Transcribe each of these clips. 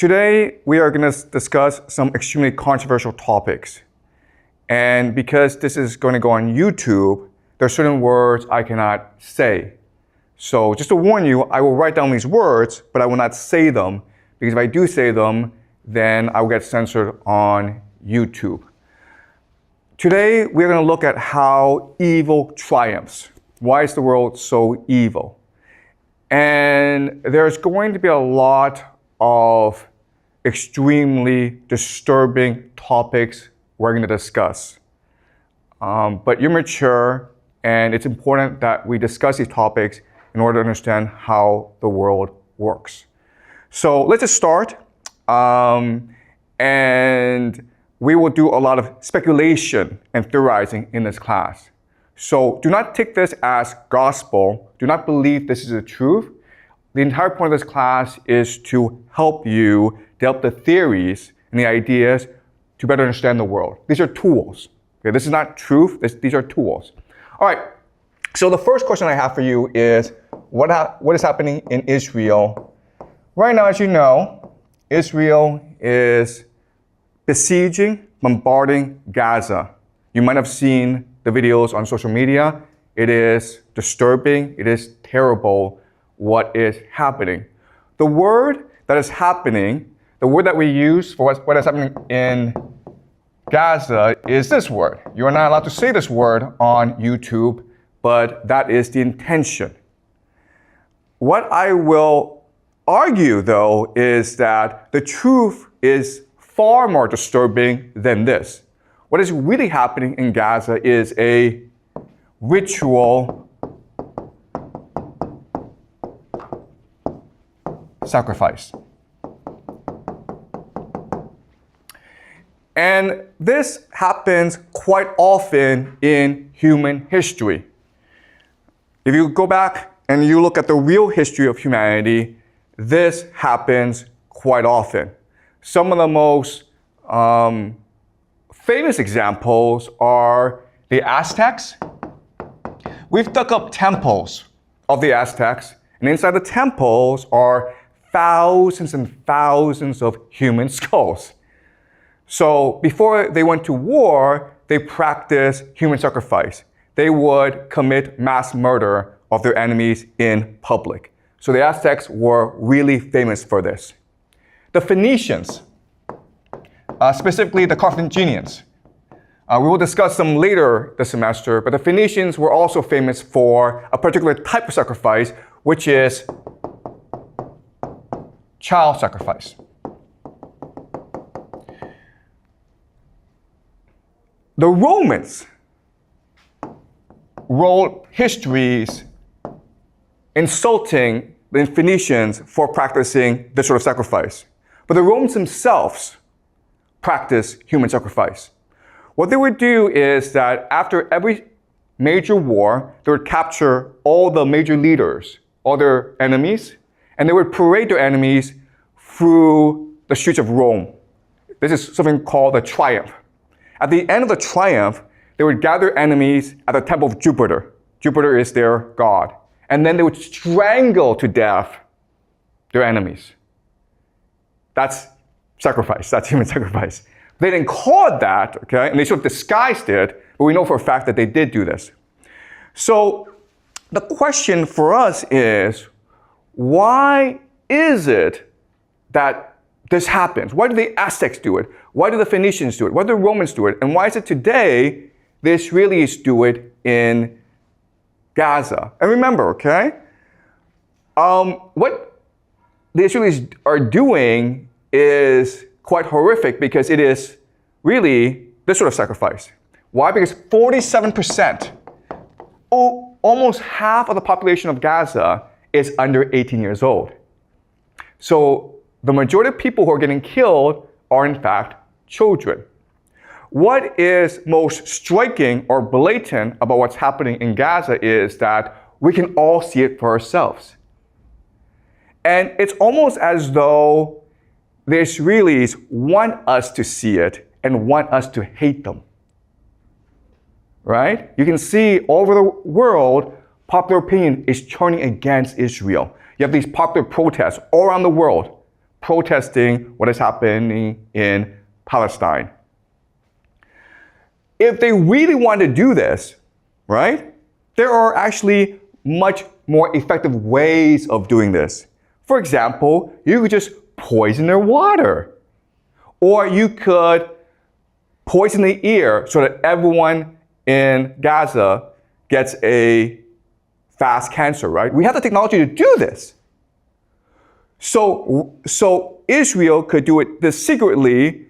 Today, we are going to discuss some extremely controversial topics. And because this is going to go on YouTube, there are certain words I cannot say. So just to warn you, I will write down these words, but I will not say them, because if I do say them, then I will get censored on YouTube. Today, we're going to look at how evil triumphs. Why is the world so evil? And there's going to be a lot of extremely disturbing topics we're going to discuss. But you're mature, and it's important that we discuss these topics in order to understand how the world works. So let's just start. And we will do a lot of speculation and theorizing in this class. So do not take this as gospel. Do not believe this is the truth. The entire point of this class is to help you develop the theories and the ideas to better understand the world. These are tools. Okay, this is not truth. These are tools. All right. So the first question I have for you is, what is happening in Israel? Right now, as you know, Israel is besieging, bombarding Gaza. You might have seen the videos on social media. It is disturbing. It is terrible what is happening. The word that is happening, the word that we use for what is happening in Gaza is this word. You are not allowed to say this word on YouTube, but that is the intention. What I will argue, though, is that the truth is far more disturbing than this. What is really happening in Gaza is a ritual sacrifice. And this happens quite often in human history. If you go back and you look at the real history of humanity, this happens quite often. Some of the most famous examples are the Aztecs. We've dug up temples of the Aztecs, and inside the temples are thousands and thousands of human skulls. So before they went to war, they practiced human sacrifice. They would commit mass murder of their enemies in public. So the Aztecs were really famous for this. The Phoenicians, specifically the Carthaginians. We will discuss them later this semester, but the Phoenicians were also famous for a particular type of sacrifice, which is child sacrifice. The Romans wrote histories insulting the Phoenicians for practicing this sort of sacrifice. But the Romans themselves practiced human sacrifice. What they would do is that after every major war, they would capture all the major leaders, all their enemies, and they would parade their enemies through the streets of Rome. This is something called the triumph. At the end of the triumph, they would gather enemies at the temple of Jupiter. Jupiter is their god. And then they would strangle to death their enemies. That's sacrifice. That's human sacrifice. They didn't call it that, okay? And they sort of disguised it, but we know for a fact that they did do this. So the question for us is, why is it that this happens? Why do the Aztecs do it? Why do the Phoenicians do it? Why do the Romans do it? And why is it today the Israelis do it in Gaza? And remember, okay, what the Israelis are doing is quite horrific because it is really this sort of sacrifice. Why? Because 47%, almost half of the population of Gaza is under 18 years old. So the majority of people who are getting killed are in fact children. What is most striking or blatant about what's happening in Gaza is that we can all see it for ourselves. And it's almost as though the Israelis want us to see it and want us to hate them. Right? You can see all over the world, popular opinion is turning against Israel. You have these popular protests all around the world. protesting what is happening in Palestine. If they really want to do this, right, there are actually much more effective ways of doing this. For example, you could just poison their water. Or you could poison the air so that everyone in Gaza gets a fast cancer, right? We have the technology to do this. So Israel could do it this secretly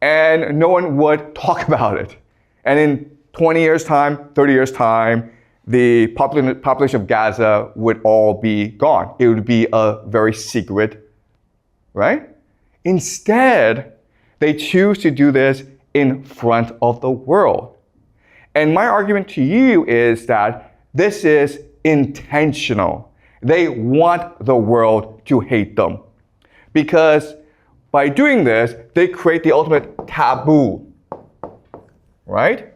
and no one would talk about it. And in 20 years' time, 30 years' time, the population of Gaza would all be gone. It would be a very secret, right? Instead, they choose to do this in front of the world. And my argument to you is that this is intentional. They want the world to hate them. Because by doing this, they create the ultimate taboo. Right?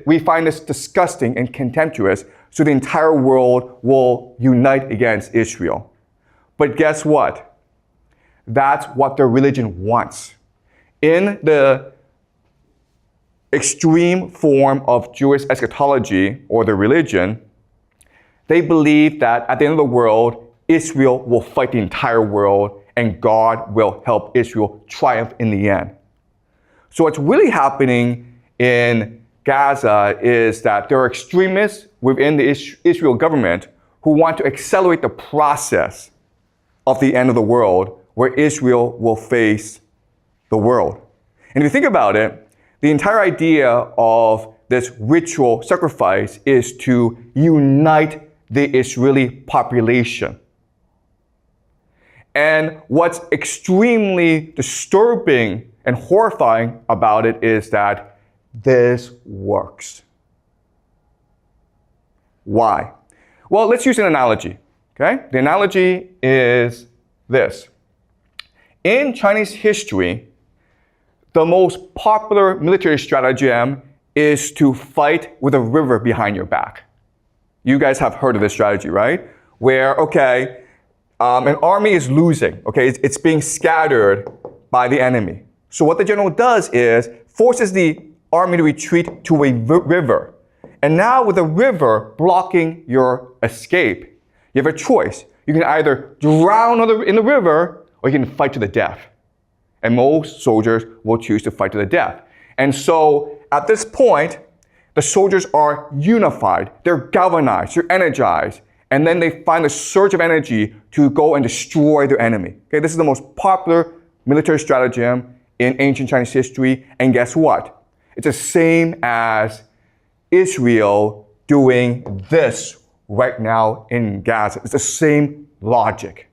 We find this disgusting and contemptuous, so the entire world will unite against Israel. But guess what? That's what their religion wants. In the extreme form of Jewish eschatology, or their religion, they believe that at the end of the world, Israel will fight the entire world and God will help Israel triumph in the end. So what's really happening in Gaza is that there are extremists within the Israel government who want to accelerate the process of the end of the world, where Israel will face the world. And if you think about it, the entire idea of this ritual sacrifice is to unite the Israeli population. And what's extremely disturbing and horrifying about it is that this works. Why? Well, let's use an analogy, okay? The analogy is this. In Chinese history, the most popular military stratagem is to fight with a river behind your back. You guys have heard of this strategy, right? Where, okay, an army is losing, okay? It's being scattered by the enemy. So what the general does is forces the army to retreat to a river. And now with the river blocking your escape, you have a choice. You can either drown in the river or you can fight to the death. And most soldiers will choose to fight to the death. And so at this point, the soldiers are unified, they're galvanized, they're energized, and then they find a surge of energy to go and destroy their enemy. Okay, this is the most popular military stratagem in ancient Chinese history, and guess what? It's the same as Israel doing this right now in Gaza. It's the same logic.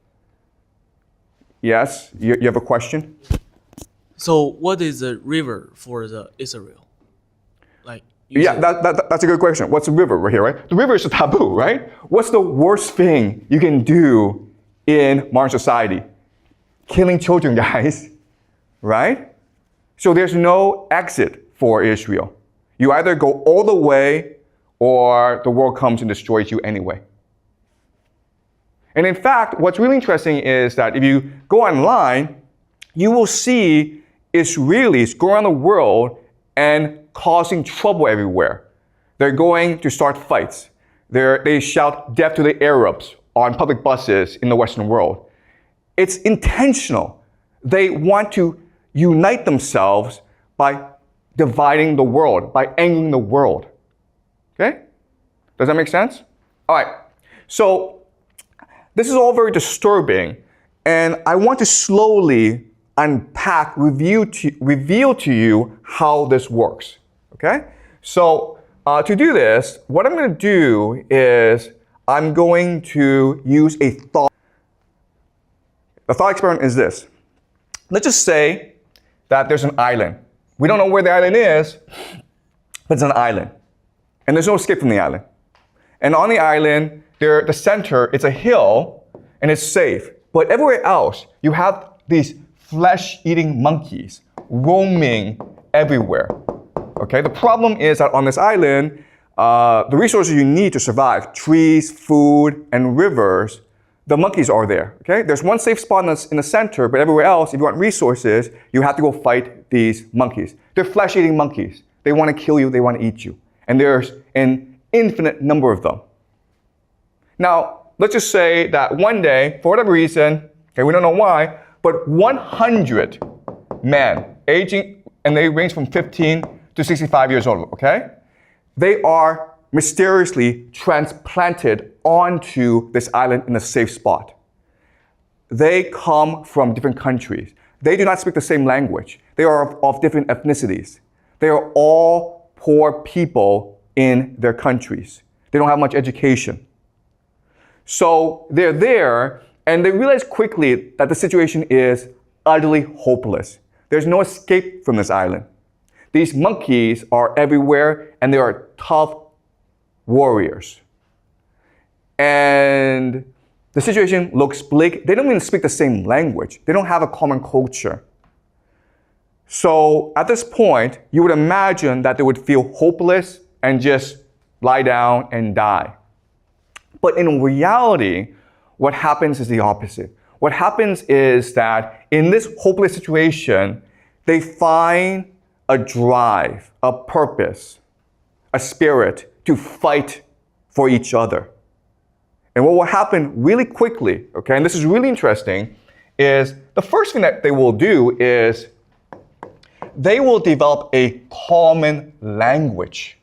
Yes, you have a question? So what is the river for the Israel? Yeah, that's a good question. What's the river right here, right? The river is a taboo, right? What's the worst thing you can do in modern society? Killing children, guys, right? So there's no exit for Israel. You either go all the way or the world comes and destroys you anyway. And in fact, what's really interesting is that if you go online, you will see Israelis go around the world and causing trouble everywhere. They're going to start fights. They shout death to the Arabs on public buses in the Western world. It's intentional. They want to unite themselves by dividing the world, by angering the world. Okay? Does that make sense? All right. So this is all very disturbing, and I want to slowly unpack, reveal to you how this works. Okay? So to do this, what I'm going to do is I'm going to use a thought. The thought experiment is this. Let's just say that there's an island. We don't know where the island is, but it's an island. And there's no escape from the island. And on the island, the center, it's a hill, and it's safe. But everywhere else, you have these flesh-eating monkeys roaming everywhere. Okay, the problem is that on this island, the resources you need to survive, trees, food, and rivers, the monkeys are there, okay? There's one safe spot in the center, but everywhere else, if you want resources, you have to go fight these monkeys. They're flesh-eating monkeys. They want to kill you, they want to eat you. And there's an infinite number of them. Now, let's just say that one day, for whatever reason, okay, we don't know why, but 100 men, aging, and they range from 15 to 65 years old, okay? They are mysteriously transplanted onto this island in a safe spot. They come from different countries. They do not speak the same language. They are of different ethnicities. They are all poor people in their countries. They don't have much education. So they're there, and they realize quickly that the situation is utterly hopeless. There's no escape from this island. These monkeys are everywhere, and they are tough warriors. And the situation looks bleak. They don't even speak the same language. They don't have a common culture. So at this point, you would imagine that they would feel hopeless and just lie down and die. But in reality, what happens is the opposite. What happens is that in this hopeless situation, they find a drive, a purpose, a spirit to fight for each other. And what will happen really quickly, okay, and this is really interesting, is the first thing that they will do is they will develop a common language.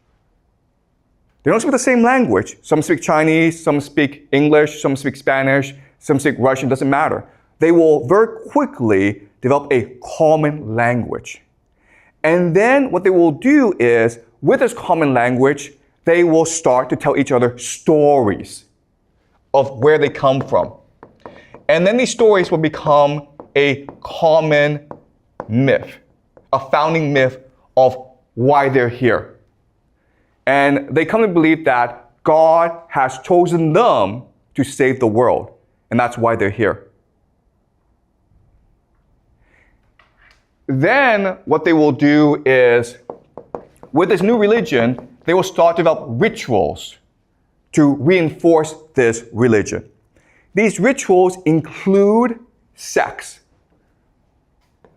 They don't speak the same language. Some speak Chinese, some speak English, some speak Spanish, some speak Russian, doesn't matter. They will very quickly develop a common language. And then what they will do is, with this common language, they will start to tell each other stories of where they come from. And then these stories will become a common myth, a founding myth of why they're here. And they come to believe that God has chosen them to save the world, and that's why they're here. Then what they will do is, with this new religion, they will start to develop rituals to reinforce this religion. These rituals include sex.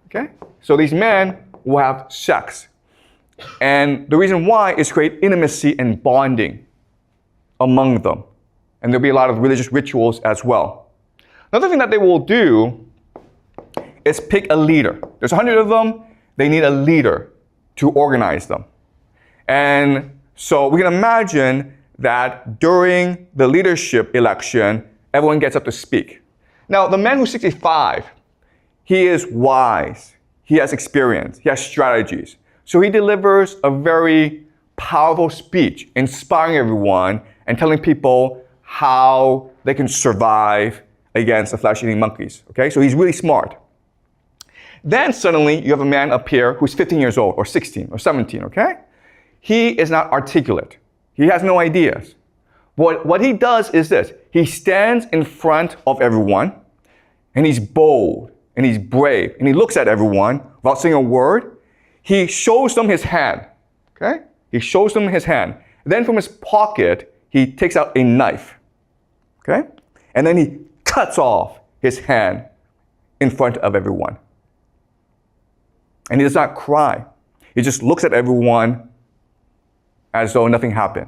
Okay? So these men will have sex. And the reason why is to create intimacy and bonding among them. And there'll be a lot of religious rituals as well. Another thing that they will do is pick a leader. There's 100 of them. They need a leader to organize them. And so we can imagine that during the leadership election, everyone gets up to speak. Now, the man who's 65, he is wise. He has experience. He has strategies. So he delivers a very powerful speech, inspiring everyone and telling people how they can survive against the flesh-eating monkeys. Okay, so he's really smart. Then suddenly you have a man up here who's 15 years old, or 16, or 17, okay? He is not articulate. He has no ideas. What he does is this. He stands in front of everyone, and he's bold, and he's brave, and he looks at everyone without saying a word. He shows them his hand, okay? He shows them his hand. Then from his pocket, he takes out a knife, okay? And then he cuts off his hand in front of everyone. And he does not cry. He just looks at everyone as though nothing happened.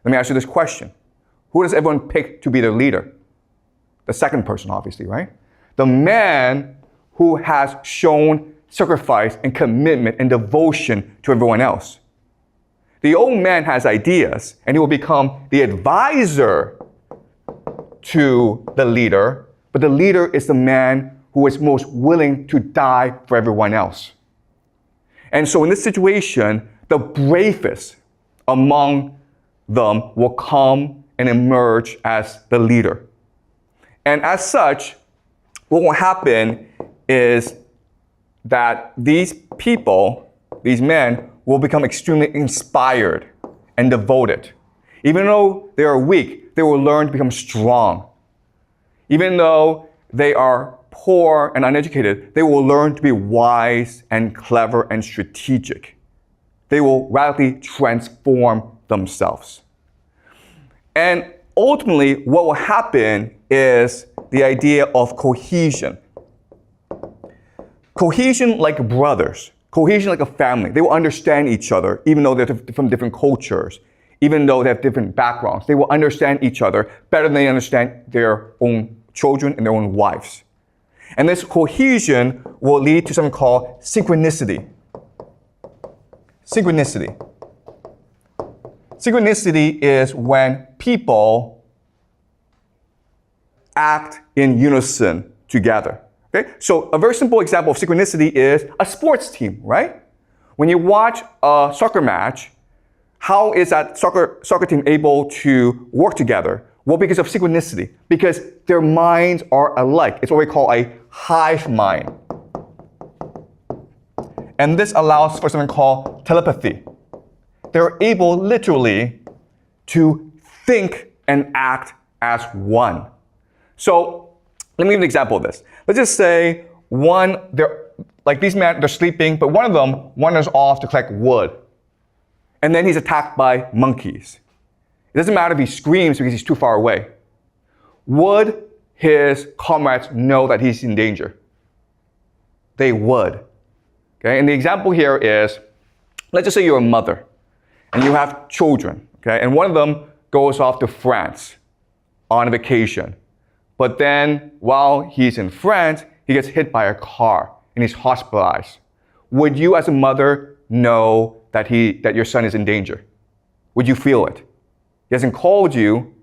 Let me ask you this question. Who does everyone pick to be their leader? The second person, obviously, right? The man who has shown sacrifice and commitment and devotion to everyone else. The old man has ideas, and he will become the advisor to the leader, but the leader is the man who is most willing to die for everyone else. And so in this situation, the bravest among them will come and emerge as the leader. And as such, what will happen is that these people, these men, will become extremely inspired and devoted. Even though they are weak, they will learn to become strong. Even though they are poor and uneducated, they will learn to be wise and clever and strategic. They will radically transform themselves. And ultimately, what will happen is the idea of cohesion. Cohesion like brothers. Cohesion like a family. They will understand each other, even though they're from different cultures, even though they have different backgrounds. They will understand each other better than they understand their own children and their own wives. And this cohesion will lead to something called synchronicity. Synchronicity. Synchronicity is when people act in unison together. Okay? So a very simple example of synchronicity is a sports team, right? When you watch a soccer match, how is that soccer team able to work together? Well, because of synchronicity, because their minds are alike. It's what we call a hive mind. And this allows for something called telepathy. They're able literally to think and act as one. So let me give an example of this. Let's just say these men, they're sleeping, but one of them wanders off to collect wood. And then he's attacked by monkeys. It doesn't matter if he screams because he's too far away. Would his comrades know that he's in danger? They would. Okay? And the example here is, let's just say you're a mother and you have children, okay? And one of them goes off to France on vacation. But then while he's in France, he gets hit by a car and he's hospitalized. Would you as a mother know that your son is in danger? Would you feel it? He hasn't called you,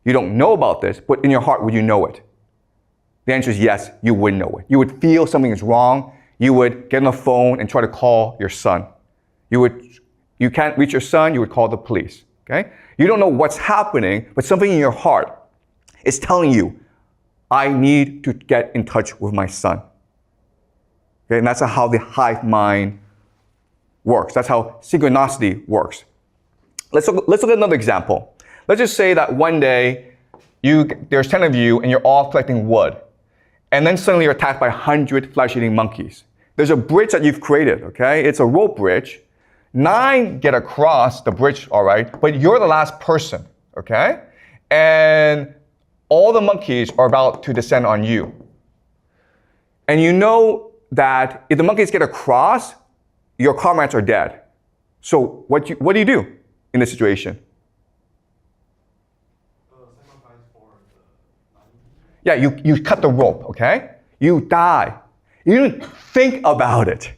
you don't know about this, but in your heart, would you know it? The answer is yes, you would know it. You would feel something is wrong. You would get on the phone and try to call your son. You can't reach your son, you would call the police, okay? You don't know what's happening, but something in your heart is telling you, I need to get in touch with my son. Okay, and that's how the hive mind works. That's how synchronicity works. Let's look at another example. Let's just say that one day, there's 10 of you and you're all collecting wood. And then suddenly you're attacked by 100 flesh-eating monkeys. There's a bridge that you've created, okay? It's a rope bridge. 9 get across the bridge, all right? But you're the last person, okay? And all the monkeys are about to descend on you. And you know that if the monkeys get across, your comrades are dead. So what do you do in this situation? Yeah, you cut the rope, okay? You die. You don't think about it.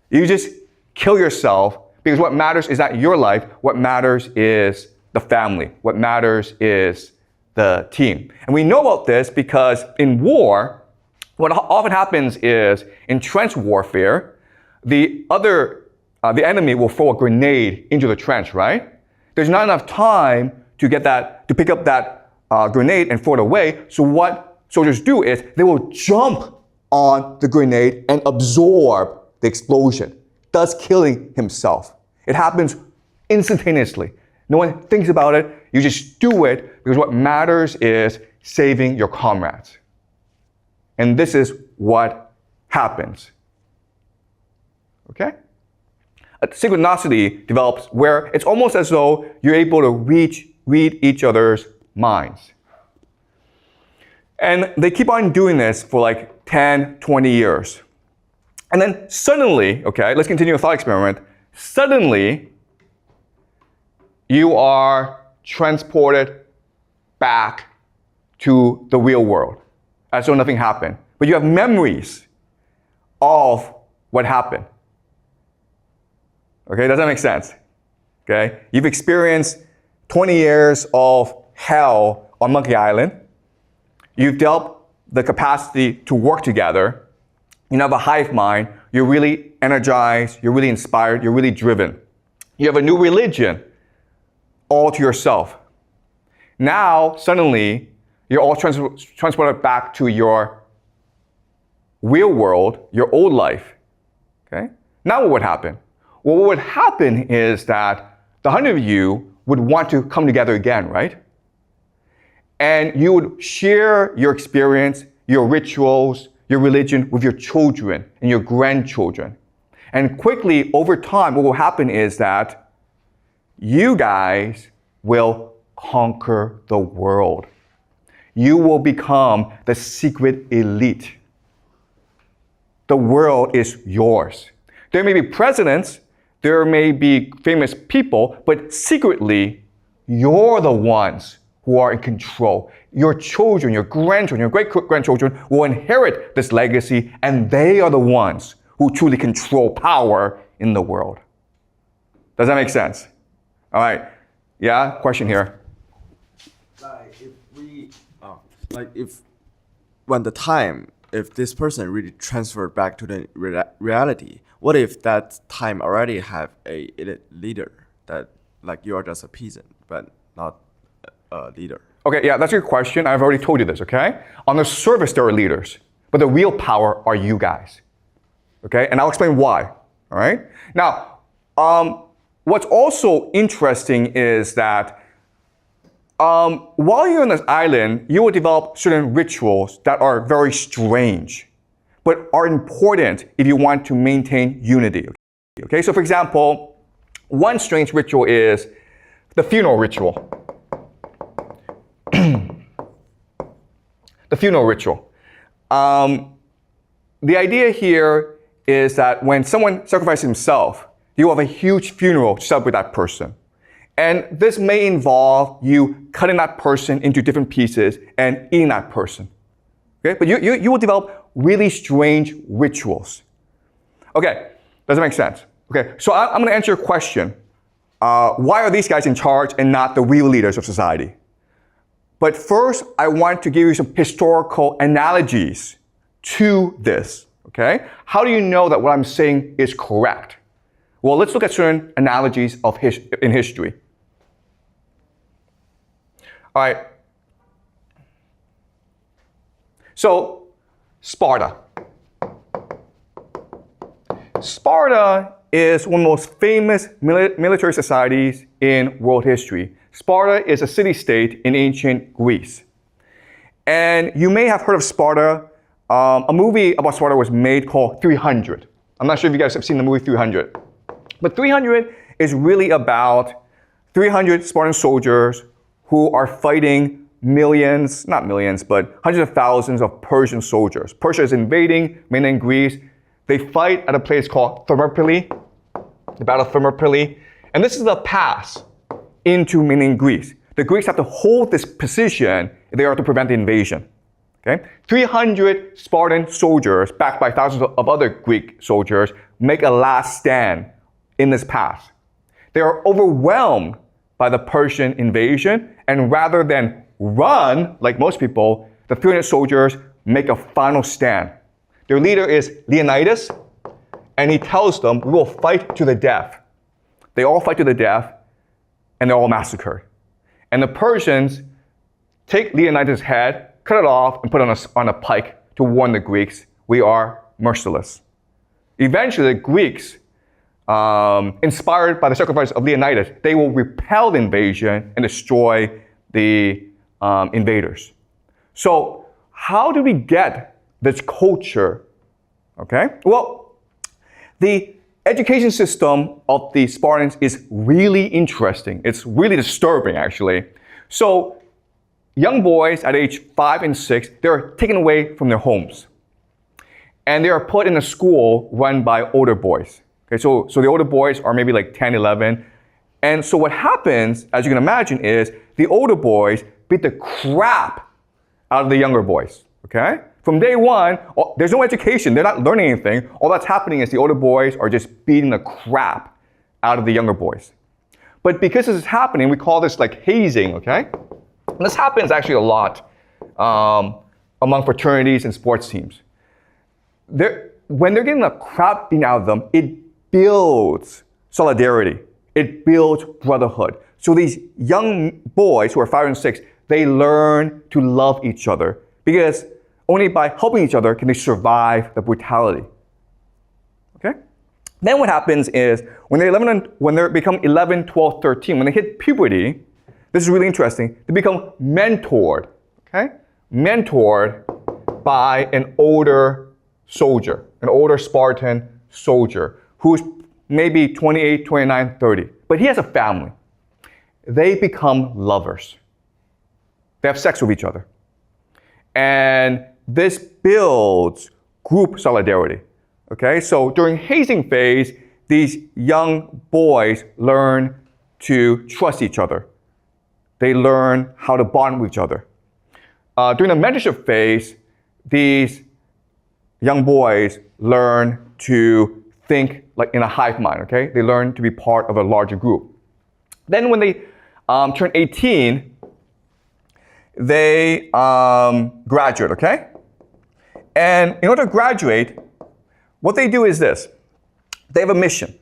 You just kill yourself because what matters is not your life. What matters is the family. What matters is the team. And we know about this because in war, what often happens is in trench warfare, the enemy will throw a grenade into the trench, right? There's not enough time to pick up that grenade and throw it away. So what soldiers do is they will jump on the grenade and absorb the explosion, thus killing himself. It happens instantaneously. No one thinks about it. You just do it because what matters is saving your comrades. And this is what happens. Okay? Synchronicity develops where it's almost as though you're able to read each other's minds. And they keep on doing this for like 10, 20 years. And then suddenly, okay, let's continue a thought experiment. Suddenly, you are transported back to the real world as though nothing happened. But you have memories of what happened. Okay, does that make sense? Okay, you've experienced 20 years of hell on Monkey Island. You've developed the capacity to work together. You have a hive mind. You're really energized. You're really inspired. You're really driven. You have a new religion all to yourself. Now, suddenly, you're all transported back to your real world, your old life. Okay? Now what would happen? Well, what would happen is that the 100 of you would want to come together again, right? And you would share your experience, your rituals, your religion with your children and your grandchildren. And quickly, over time, what will happen is that you guys will conquer the world. you will become the secret elite. The world is yours. There may be presidents, there may be famous people, but secretly, you're the ones who are in control. Your children, your grandchildren, your great-grandchildren will inherit this legacy, and they are the ones who truly control power in the world. Does that make sense? All right. Yeah, question here. If this person really transferred back to the reality, what if that time already have a leader that like you are just a peasant, but not a leader? Okay, yeah, that's a good question. I've already told you this, okay? On the surface, there are leaders, but the real power are you guys, okay? And I'll explain why, all right? Now, what's also interesting is that while you're on this island, you will develop certain rituals that are very strange, but are important if you want to maintain unity. Okay, so for example, one strange ritual is the funeral ritual. The funeral ritual. The idea here is that when someone sacrifices himself, you have a huge funeral to celebrate that person. And this may involve you cutting that person into different pieces and eating that person. Okay? But you will develop really strange rituals. Okay, does that make sense? Okay, so I'm going to answer your question. Why are these guys in charge and not the real leaders of society? But first, I want to give you some historical analogies to this. Okay? How do you know that what I'm saying is correct? Well, let's look at certain analogies in history. All right. So, Sparta. Sparta is one of the most famous military societies in world history. Sparta is a city-state in ancient Greece. And you may have heard of Sparta. A movie about Sparta was made called 300. I'm not sure if you guys have seen the movie 300. But 300 is really about 300 Spartan soldiers who are fighting millions, not millions, but hundreds of thousands of Persian soldiers. Persia is invading mainland Greece. They fight at a place called Thermopylae, the Battle of Thermopylae. And this is the pass into mainland Greece. The Greeks have to hold this position if they are to prevent the invasion. Okay? 300 Spartan soldiers, backed by thousands of other Greek soldiers, make a last stand in this pass. They are overwhelmed by the Persian invasion, and rather than run, like most people, the 300 soldiers make a final stand. Their leader is Leonidas, and he tells them, we will fight to the death. They all fight to the death, and they're all massacred. And the Persians take Leonidas' head, cut it off, and put it on a pike to warn the Greeks, we are merciless. Eventually, the Greeks, inspired by the sacrifice of Leonidas, they will repel the invasion and destroy the invaders. So how do we get this culture? Okay? Well, the education system of the Spartans is really interesting. It's really disturbing, actually. So young boys at age 5 and 6, they're taken away from their homes. And they are put in a school run by older boys. Okay, so the older boys are maybe like 10, 11. And so what happens, as you can imagine, is the older boys beat the crap out of the younger boys. Okay? From day one, there's no education. They're not learning anything. All that's happening is the older boys are just beating the crap out of the younger boys. But because this is happening, we call this like hazing, okay? And this happens actually a lot among fraternities and sports teams. When they're getting the crap beaten out of them, it builds solidarity. It builds brotherhood. So these young boys who are 5 and 6, they learn to love each other because only by helping each other can they survive the brutality. Okay? Then what happens is when they become 11, 12, 13, when they hit puberty, this is really interesting, they become mentored. Okay? Mentored by an older soldier, an older Spartan soldier who's maybe 28, 29, 30. But he has a family. They become lovers. They have sex with each other. And this builds group solidarity. Okay, so during hazing phase, these young boys learn to trust each other. They learn how to bond with each other. During the mentorship phase, these young boys learn to think like in a hive mind, okay? They learn to be part of a larger group. Then when they turn 18, they graduate, okay? And in order to graduate, what they do is this. They have a mission.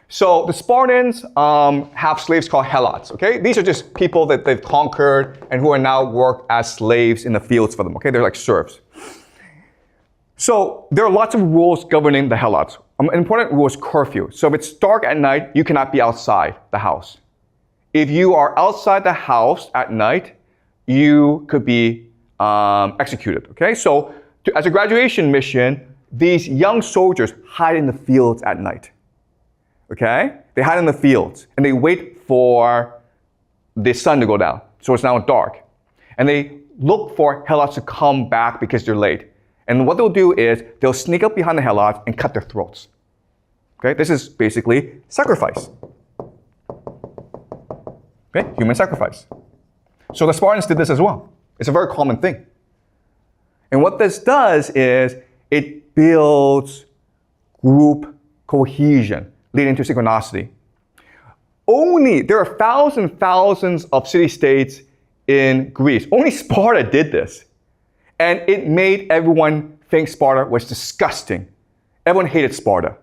So the Spartans have slaves called helots, okay? These are just people that they've conquered and who are now worked as slaves in the fields for them, okay? They're like serfs. So there are lots of rules governing the helots. An important rule is curfew. So if it's dark at night, you cannot be outside the house. If you are outside the house at night, you could be executed, okay? So as a graduation mission, these young soldiers hide in the fields at night. Okay? They hide in the fields and they wait for the sun to go down. So it's now dark. And they look for helots to come back because they're late. And what they'll do is they'll sneak up behind the helots and cut their throats. Okay? This is basically sacrifice. Okay? Human sacrifice. So the Spartans did this as well. It's a very common thing. And what this does is it builds group cohesion, leading to synchronicity. There are thousands of city-states in Greece. Only Sparta did this. And it made everyone think Sparta was disgusting. Everyone hated Sparta.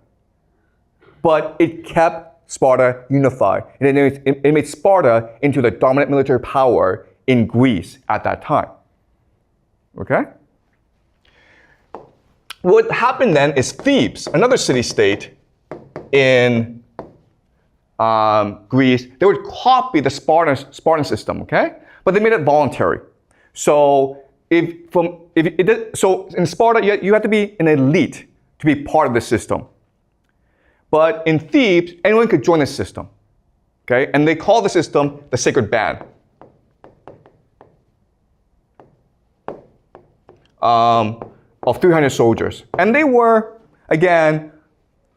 But it kept Sparta unified. And it made Sparta into the dominant military power in Greece at that time. Okay? What happened then is Thebes, another city-state in Greece, they would copy the Spartan system, okay? But they made it voluntary. So in Sparta, you have to be an elite to be part of the system. But in Thebes, anyone could join the system, okay? And they call the system the Sacred Band. Of 300 soldiers. And they were, again,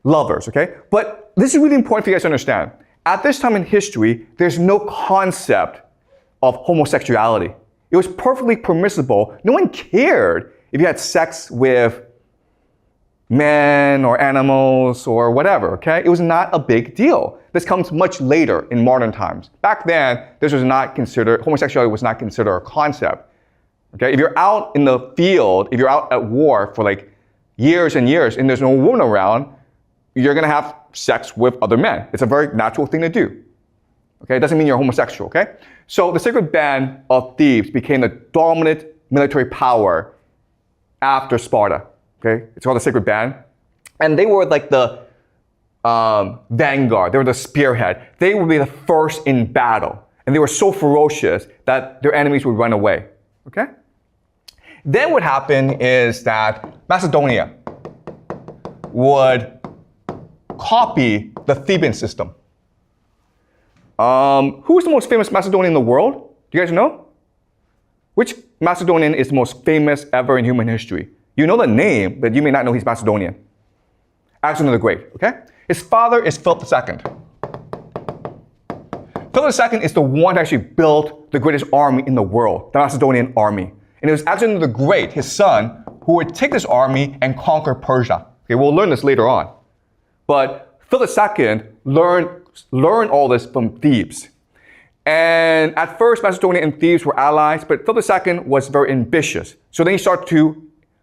lovers, okay? But this is really important for you guys to understand. At this time in history, there's no concept of homosexuality. It was perfectly permissible. No one cared if you had sex with men or animals or whatever, okay? It was not a big deal. This comes much later in modern times. Back then, homosexuality was not considered a concept. Okay, if you're out in the field, if you're out at war for like years and years and there's no woman around, you're gonna have sex with other men. It's a very natural thing to do. Okay, it doesn't mean you're homosexual, okay? So the Sacred Band of Thebes became the dominant military power after Sparta. Okay, it's called the Sacred Band. And they were like the vanguard, they were the spearhead. They would be the first in battle. And they were so ferocious that their enemies would run away. Okay? Then what happened is that Macedonia would copy the Theban system. Who's the most famous Macedonian in the world? Do you guys know? Which Macedonian is the most famous ever in human history? You know the name, but you may not know he's Macedonian. Alexander the Great, okay? His father is Philip II. Philip II is the one that actually built the greatest army in the world, the Macedonian army. And it was Alexander the Great, his son, who would take this army and conquer Persia. Okay, we'll learn this later on. But Philip II learned all this from Thebes. And at first, Macedonia and Thebes were allies, but Philip II was very ambitious. So then he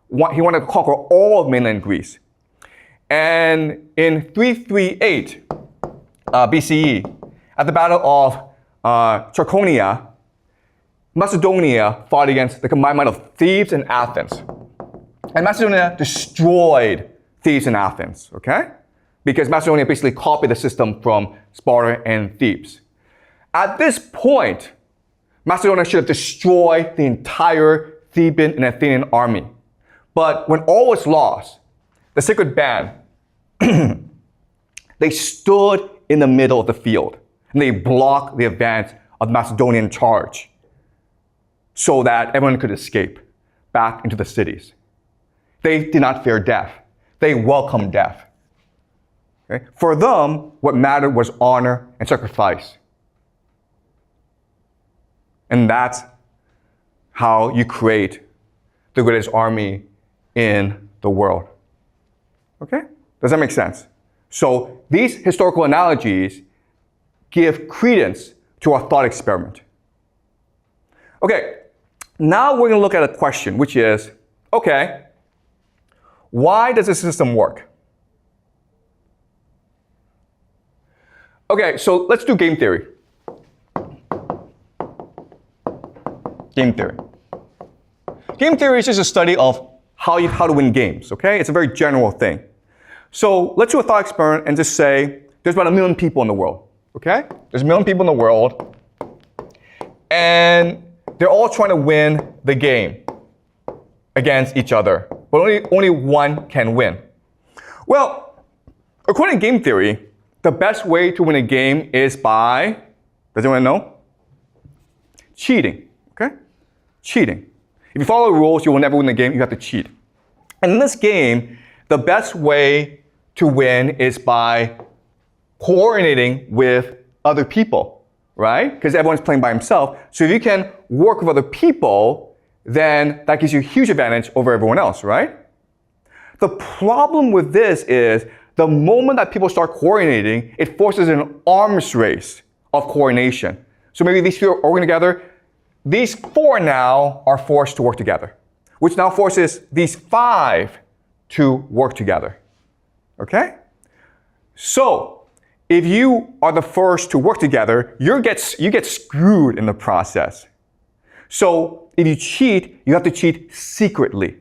wanted to conquer all of mainland Greece. And in 338 BCE, at the Battle of Chaeronea, Macedonia fought against the combined might of Thebes and Athens. And Macedonia destroyed Thebes and Athens, okay? Because Macedonia basically copied the system from Sparta and Thebes. At this point, Macedonia should have destroyed the entire Theban and Athenian army. But when all was lost, the Sacred Band, they stood in the middle of the field and they blocked the advance of the Macedonian charge so that everyone could escape. back into the cities. They did not fear death. They welcomed death. Okay? For them, what mattered was honor and sacrifice. And that's how you create the greatest army in the world. Okay? Does that make sense? So these historical analogies give credence to our thought experiment. Okay, now we're going to look at a question, which is, okay, why does the system work? Okay, so let's do game theory. Game theory. Game theory is just a study of how to win games, okay? It's a very general thing. So let's do a thought experiment and just say there's about 1 million people in the world, okay? There's 1 million people in the world, and they're all trying to win the game against each other, but only one can win. Well, according to game theory, the best way to win a game is by, does anyone know? Cheating, okay? Cheating. If you follow the rules, you will never win the game, you have to cheat. And in this game, the best way to win is by coordinating with other people, right? Because everyone's playing by himself. So if you can work with other people, then that gives you a huge advantage over everyone else, right? The problem with this is the moment that people start coordinating, it forces an arms race of coordination. So maybe these few are working together. These 4 now are forced to work together, which now forces these 5 to work together. Okay? So, if you are the first to work together, you get screwed in the process. So, if you cheat, you have to cheat secretly.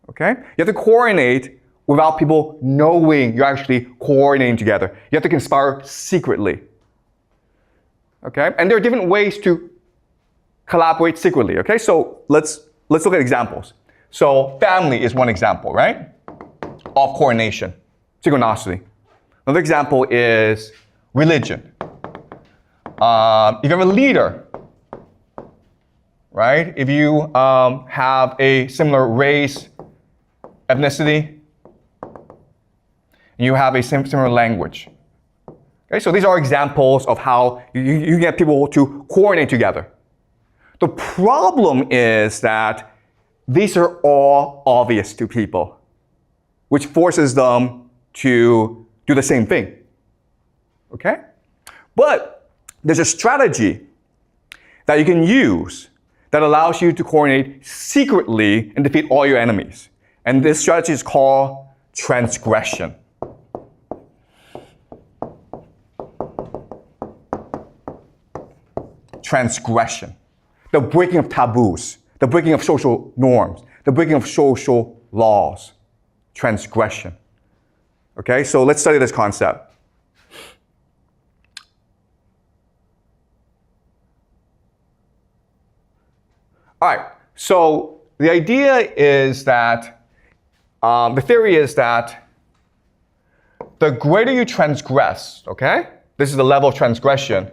Okay? You have to coordinate without people knowing you're actually coordinating together. You have to conspire secretly. Okay? And there are different ways to collaborate secretly. Okay? So, let's look at examples. So family is one example, right? Of coordination, synchronicity. Another example is religion. If you have a leader, right? If you have a similar race, ethnicity, and you have a similar language. Okay, so these are examples of how you get people to coordinate together. The problem is that these are all obvious to people, which forces them to do the same thing. Okay? But there's a strategy that you can use that allows you to coordinate secretly and defeat all your enemies. And this strategy is called transgression. Transgression. The breaking of taboos. The breaking of social norms, the breaking of social laws, transgression. Okay, so let's study this concept. All right, so the idea is that, the theory is that the greater you transgress, okay, this is the level of transgression,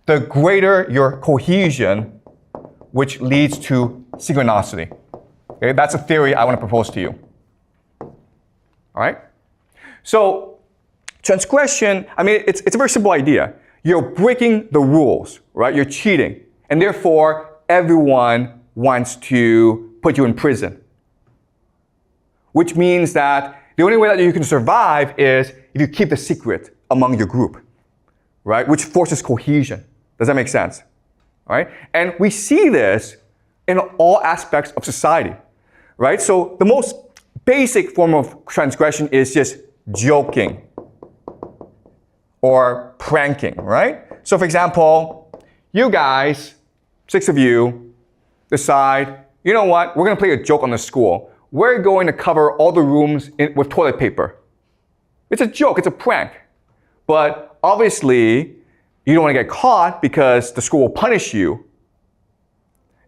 the greater your cohesion, which leads to synchronicity. Okay, that's a theory I want to propose to you. All right? So, transgression, I mean, it's a very simple idea. You're breaking the rules, right? You're cheating. And therefore, everyone wants to put you in prison. Which means that the only way that you can survive is if you keep the secret among your group, right? Which forces cohesion. Does that make sense? All right? And we see this in all aspects of society, right? So the most basic form of transgression is just joking or pranking, right? So for example, you guys, 6 of you, decide, you know what, we're going to play a joke on the school. We're going to cover all the rooms with toilet paper. It's a joke, it's a prank. But obviously, you don't want to get caught because the school will punish you.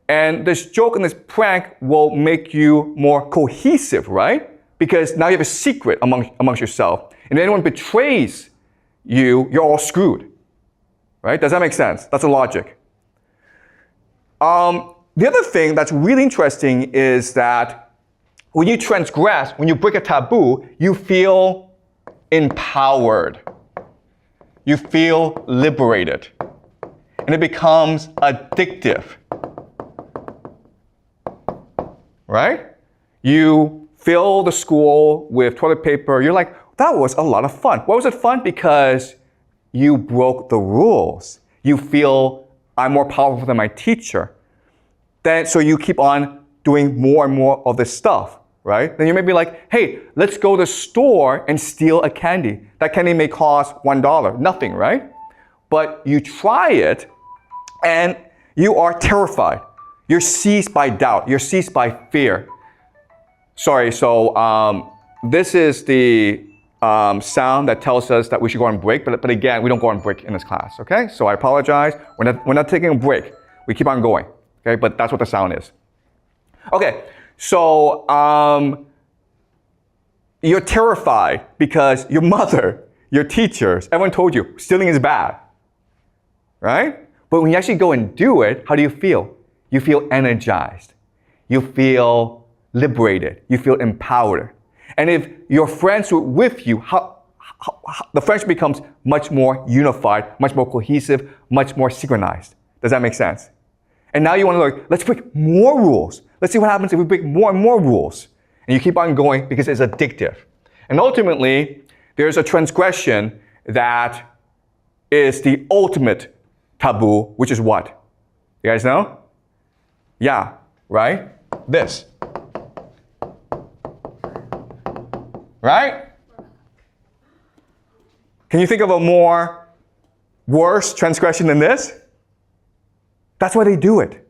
And this joke and this prank will make you more cohesive, right? Because now you have a secret amongst yourself. And if anyone betrays you, you're all screwed. Right? Does that make sense? That's the logic. The other thing that's really interesting is that when you transgress, when you break a taboo, you feel empowered. You feel liberated. And it becomes addictive. Right? You fill the school with toilet paper. You're like, that was a lot of fun. Why was it fun? Because you broke the rules. You feel I'm more powerful than my teacher. So you keep on doing more and more of this stuff, right? Then you may be like, hey, let's go to the store and steal a candy. That candy may cost $1, nothing, right? But you try it and you are terrified. You're seized by doubt. You're seized by fear. Sorry, so this is the sound that tells us that we should go on break, but again, we don't go on break in this class, okay? So I apologize. We're not taking a break. We keep on going, okay? But that's what the sound is. Okay, so you're terrified because your mother, your teachers, everyone told you stealing is bad, right? But when you actually go and do it, how do you feel? You feel energized. You feel liberated. You feel empowered. And if your friends were with you, the friendship becomes much more unified, much more cohesive, much more synchronized. Does that make sense? And now you want to learn, let's break more rules. Let's see what happens if we break more and more rules. And you keep on going because it's addictive. And ultimately, there's a transgression that is the ultimate taboo, which is what? You guys know? Yeah, right? This. Right? Can you think of a more worse transgression than this? That's why they do it.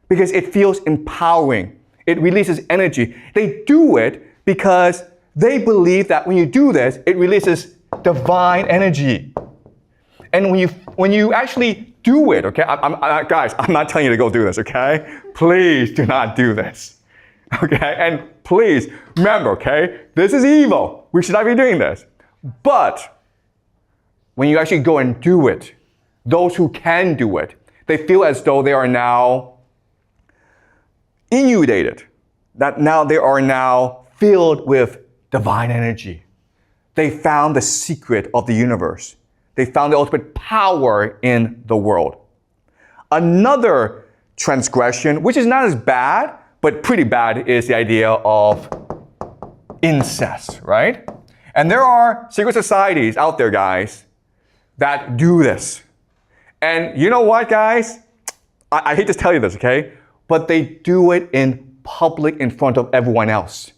Because it feels empowering. It releases energy. They do it because they believe that when you do this, it releases divine energy. And when you actually do it, okay? Guys, I'm not telling you to go do this, okay? Please do not do this. Okay, and please remember, okay, this is evil. We should not be doing this. But when you actually go and do it, those who can do it, they feel as though they are now inundated, that now they are now filled with divine energy. They found the secret of the universe. They found the ultimate power in the world. Another transgression, which is not as bad, but pretty bad, is the idea of incest, right? And there are secret societies out there, guys, that do this. And you know what, guys? I hate to tell you this, okay? But they do it in public in front of everyone else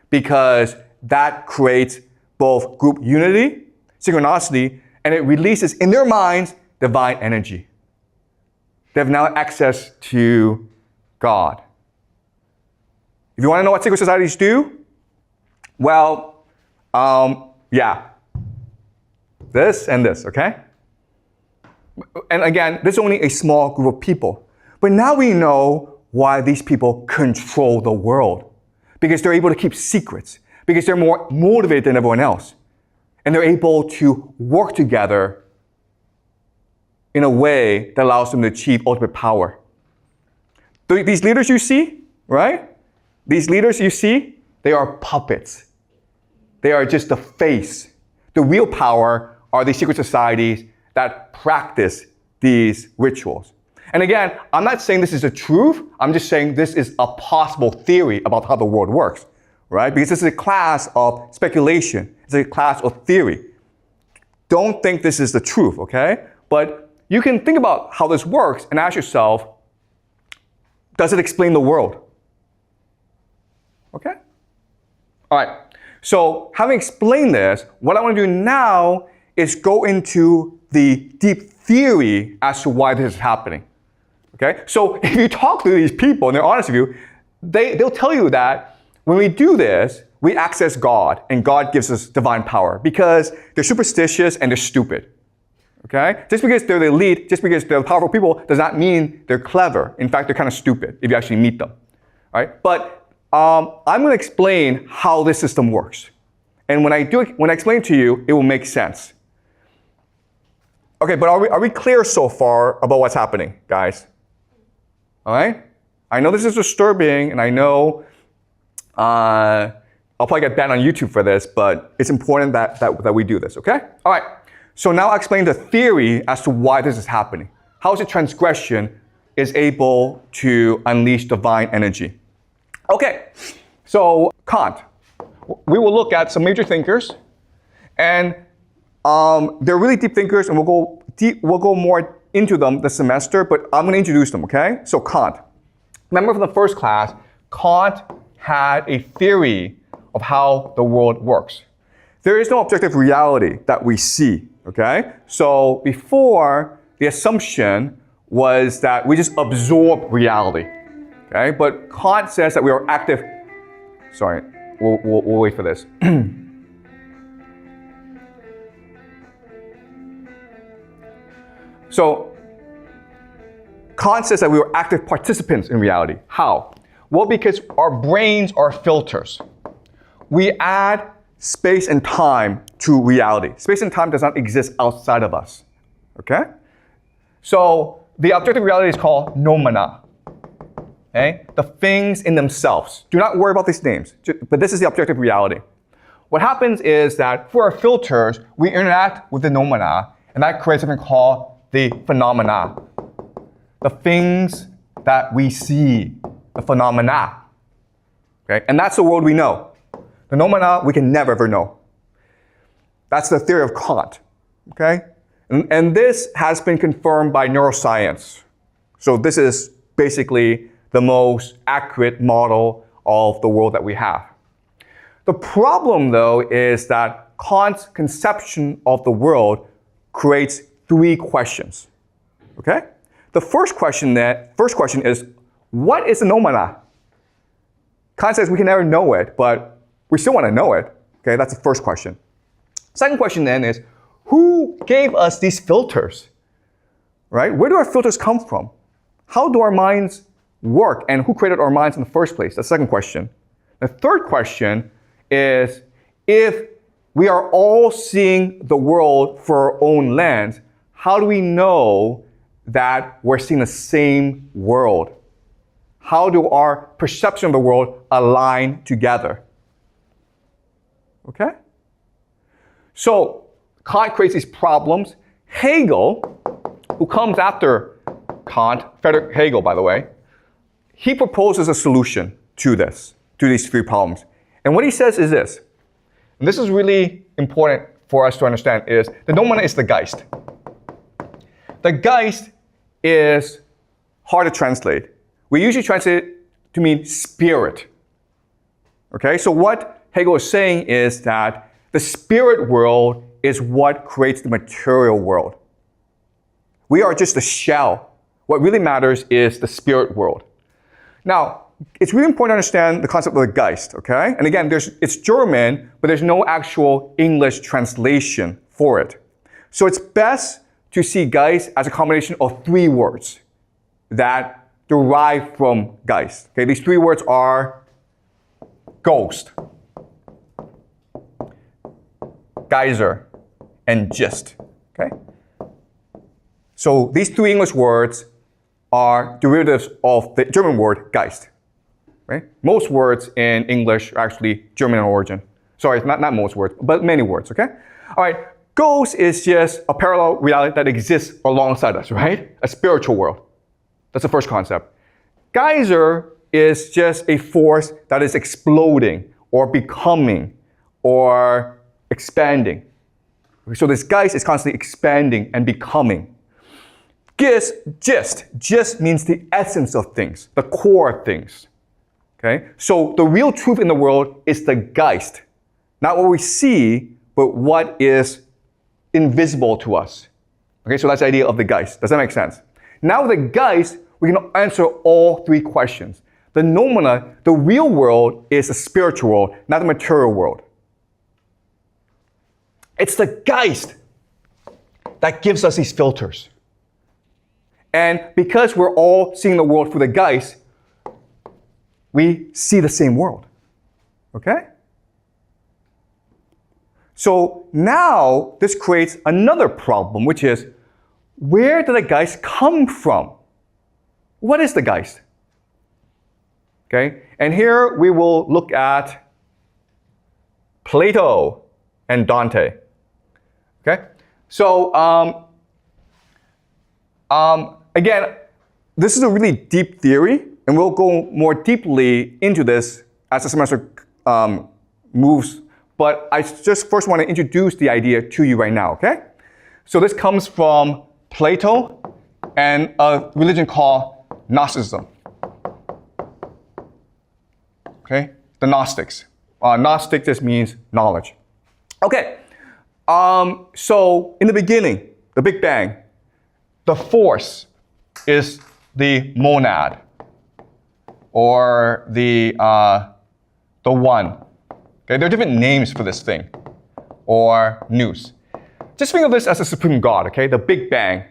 because that creates both group unity, synchronicity, and it releases in their minds divine energy. They have now access to God. If you want to know what secret societies do, well, yeah, this and this, okay? And again, this is only a small group of people. But now we know why these people control the world. Because they're able to keep secrets. Because they're more motivated than everyone else. And they're able to work together in a way that allows them to achieve ultimate power. These leaders you see, right? These leaders you see, they are puppets. They are just the face. The real power are these secret societies that practice these rituals. And again, I'm not saying this is the truth. I'm just saying this is a possible theory about how the world works, right? Because this is a class of speculation. It's a class of theory. Don't think this is the truth, okay? But you can think about how this works and ask yourself, does it explain the world? Okay? All right. So having explained this, what I want to do now is go into the deep theory as to why this is happening. Okay? So if you talk to these people and they're honest with you, they'll tell you that when we do this, we access God and God gives us divine power because they're superstitious and they're stupid. Okay? Just because they're the elite, just because they're powerful people does not mean they're clever. In fact, they're kind of stupid if you actually meet them. All right? But I'm going to explain how this system works. And when I explain it to you, it will make sense. Okay, but are we clear so far about what's happening, guys? All right? I know this is disturbing, and I know I'll probably get banned on YouTube for this, but it's important that we do this, okay? All right. So now I'll explain the theory as to why this is happening. How is it transgression is able to unleash divine energy? Okay, so Kant. We will look at some major thinkers, and they're really deep thinkers, and we'll go more into them this semester, but I'm going to introduce them, okay? So Kant. Remember from the first class, Kant had a theory of how the world works. There is no objective reality that we see, okay? So before, the assumption was that we just absorb reality, okay? But Kant says that we are active. Sorry, we'll wait for this. So Kant says that we are active participants in reality. How? Well, because our brains are filters. We add space and time to reality. Space and time does not exist outside of us, okay? So the objective reality is called noumena, okay? The things in themselves. Do not worry about these names, but this is the objective reality. What happens is that for our filters, we interact with the noumena, and that creates something called the phenomena. The things that we see, the phenomena, okay? And that's the world we know. The noumena we can never ever know. That's the theory of Kant, okay? And this has been confirmed by neuroscience. So this is basically the most accurate model of the world that we have. The problem, though, is that Kant's conception of the world creates three questions, okay? The first question is, what is the noumena? Kant says we can never know it, but we still want to know it, okay? That's the first question. Second question then is, who gave us these filters, right? Where do our filters come from? How do our minds work, and who created our minds in the first place? That's the second question. The third question is, if we are all seeing the world through our own lens, how do we know that we're seeing the same world? How do our perception of the world align together? Okay? So Kant creates these problems. Hegel, who comes after Kant, Friedrich Hegel, by the way, he proposes a solution to these three problems. And what he says is this, and this is really important for us to understand, is the noumena is the Geist. The Geist is hard to translate. We usually translate it to mean spirit. Okay, so what Hegel is saying is that the spirit world is what creates the material world. We are just a shell. What really matters is the spirit world. Now, it's really important to understand the concept of the Geist, okay? And again, it's German, but there's no actual English translation for it. So it's best to see Geist as a combination of three words that derive from Geist. Okay, these three words are ghost, geyser, and gist. Okay? So these three English words are derivatives of the German word Geist. Right? Most words in English are actually German in origin. Sorry, not most words, but many words, okay? All right, ghost is just a parallel reality that exists alongside us, right? A spiritual world. That's the first concept. Geyser is just a force that is exploding or becoming or expanding. So this Geist is constantly expanding and becoming. Gist means the essence of things, the core of things. Okay? So the real truth in the world is the Geist. Not what we see, but what is invisible to us. Okay, so that's the idea of the Geist. Does that make sense? Now with the Geist, we can answer all three questions. The noumena, the real world, is the spiritual world, not the material world. It's the Geist that gives us these filters. And because we're all seeing the world through the Geist, we see the same world. Okay? So now this creates another problem, which is, where did the Geist come from? what is the Geist? Okay, and here we will look at Plato and Dante. Okay, so again, this is a really deep theory, and we'll go more deeply into this as the semester moves. But I just first want to introduce the idea to you right now, okay? So this comes from Plato and a religion called Gnosticism. Okay, the Gnostics. Gnostic just means knowledge. Okay, so in the beginning, the Big Bang, the force is the monad, or the one. Okay, there are different names for this thing, or nous. Just think of this as a supreme God. Okay, the Big Bang,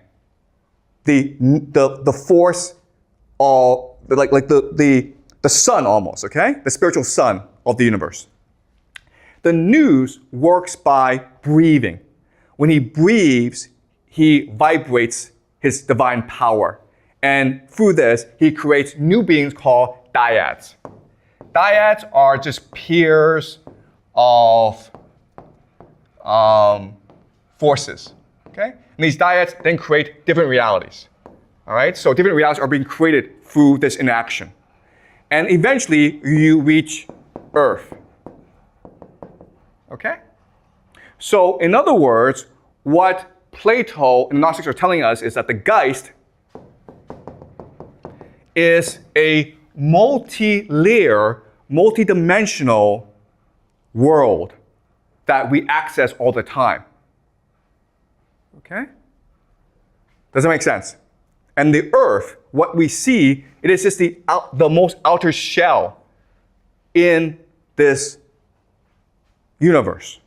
the force, like the sun almost. Okay, the spiritual sun of the universe. The nous works by breathing. When he breathes, he vibrates his divine power. And through this, he creates new beings called dyads. Dyads are just pairs of forces. Okay? And these dyads then create different realities. All right? So different realities are being created through this interaction. And eventually, you reach Earth. Okay? So, in other words, what Plato and the Gnostics are telling us is that the Geist is a multi-layer, multi-dimensional world that we access all the time. Okay? Does that make sense? And the Earth, what we see, it is just the most outer shell in this universe.